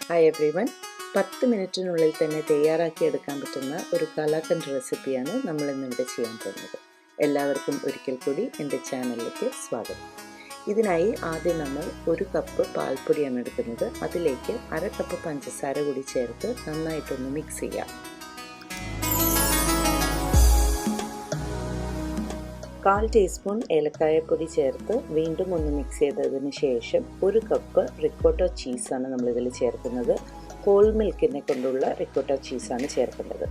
Hi everyone, 10 മിനിറ്റിനുള്ളിൽ തന്നെ തയ്യാറാക്കിയെടുക്കാൻ പറ്റുന്ന ഒരു കലാകന്ദ് റെസിപ്പിയാണ് നമ്മളിന്നിവിടെ ചെയ്യാൻ പോകുന്നത്. എല്ലാവർക്കും ഒരിക്കൽ കൂടി എൻ്റെ ചാനലിലേക്ക് സ്വാഗതം. ഇതിനായി ആദ്യം നമ്മൾ 1 കപ്പ് പാൽപ്പൊടിയാണ് എടുക്കുന്നത്. അതിലേക്ക് 1/2 കപ്പ് പഞ്ചസാര കൂടി ചേർത്ത് നന്നായിട്ടൊന്ന് മിക്സ് ചെയ്യാം. 1/4 ടീസ്പൂൺ ഏലക്കായപ്പൊടി ചേർത്ത് വീണ്ടും ഒന്ന് മിക്സ് ചെയ്തതിന് ശേഷം 1 കപ്പ് റിക്കോട്ട ചീസാണ് നമ്മളിതിൽ ചേർക്കുന്നത്. ഹോൾ മിൽക്കിനെ കൊണ്ടുള്ള റിക്കോട്ട ചീസാണ് ചേർക്കുന്നത്.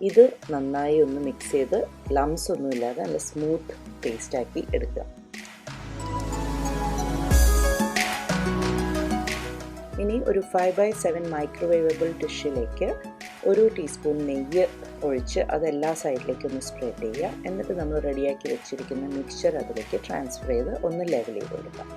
ഇത് നന്നായി ഒന്ന് മിക്സ് ചെയ്ത് ലംസ് ഒന്നുമില്ലാതെ നല്ല സ്മൂത്ത് പേസ്റ്റാക്കി എടുക്കുക. ഇനി ഒരു 5/7 മൈക്രോവേവബിൾ ഡിഷിലേക്ക് 1 ടീസ്പൂൺ നെയ്യ് ഒഴിച്ച് അതെല്ലാ സൈഡിലേക്കും ഒന്ന് സ്പ്രെഡ് ചെയ്യുക. എന്നിട്ട് നമ്മൾ റെഡിയാക്കി വെച്ചിരിക്കുന്ന മിക്സ്ചർ അതിലേക്ക് ട്രാൻസ്ഫർ ചെയ്ത് ഒന്ന് ലെവൽ ചെയ്ത് കൊടുക്കാം.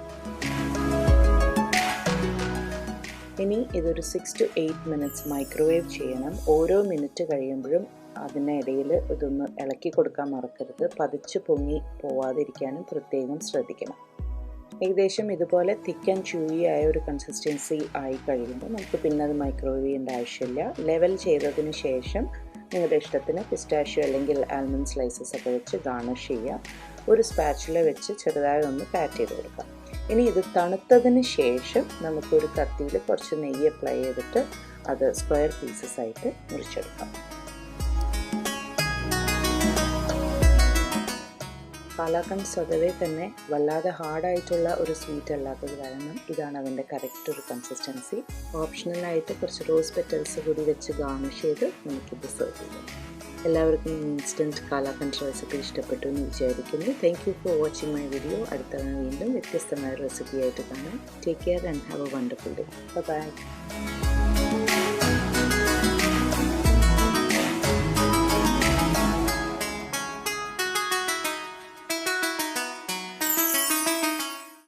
ഇനി ഇതൊരു 6 to 8 മിനിറ്റ്സ് മൈക്രോവേവ് ചെയ്യണം. ഓരോ മിനിറ്റ് കഴിയുമ്പോഴും അതിനിടയിൽ ഇതൊന്ന് ഇളക്കി കൊടുക്കാൻ മറക്കരുത്. പതിച്ച് പൊങ്ങി പോവാതിരിക്കാനും പ്രത്യേകം ശ്രദ്ധിക്കണം. ഏകദേശം ഇതുപോലെ തിക്ക് ആൻഡ് ച്യൂയി ആയ ഒരു കൺസിസ്റ്റൻസി ആയി കഴിയുമ്പോൾ നമുക്ക് പിന്നെ അത് മൈക്രോവേവ് ചെയ്യേണ്ട ആവശ്യമില്ല. ലെവൽ ചെയ്തതിന് ശേഷം നിങ്ങളുടെ ഇഷ്ടത്തിന് പിസ്റ്റാഷ്യോ അല്ലെങ്കിൽ ആൽമണ്ട് സ്ലൈസസ് ഒക്കെ വെച്ച് ഗാർണിഷ് ചെയ്യാം. ഒരു സ്പാച്ചുല വെച്ച് ചെറുതായി ഒന്ന് പാറ്റ് ചെയ്ത് കൊടുക്കാം. ഇനി ഇത് തണുത്തതിന് ശേഷം നമുക്കൊരു കത്തിയിൽ കുറച്ച് നെയ്യ് അപ്ലൈ ചെയ്തിട്ട് അത് സ്ക്വയർ പീസസ് ആയിട്ട് മുറിച്ചെടുക്കാം. കാലാകന്ദ് സ്വതവേ തന്നെ വല്ലാതെ ഹാർഡായിട്ടുള്ള ഒരു സ്വീറ്റ് അല്ലാത്തത് കാരണം ഇതാണ് അതിൻ്റെ കറക്റ്റ് ഒരു കൺസിസ്റ്റൻസി. ഓപ്ഷണലായിട്ട് കുറച്ച് റോസ് പെറ്റൽസ് കൂടി വെച്ച് ഗാർണിഷ് ചെയ്ത് നമുക്കിത് സെർവ് ചെയ്യാം. എല്ലാവർക്കും ഇൻസ്റ്റൻറ്റ് കാലാകന്ദ് റെസിപ്പി ഇഷ്ടപ്പെട്ടു എന്ന് വിചാരിക്കുന്നു. Thank you for watching my video. അടുത്ത വീണ്ടും വ്യത്യസ്തമായ റെസിപ്പി ആയിട്ട് കാണാം. Take care and have a wonderful day. By.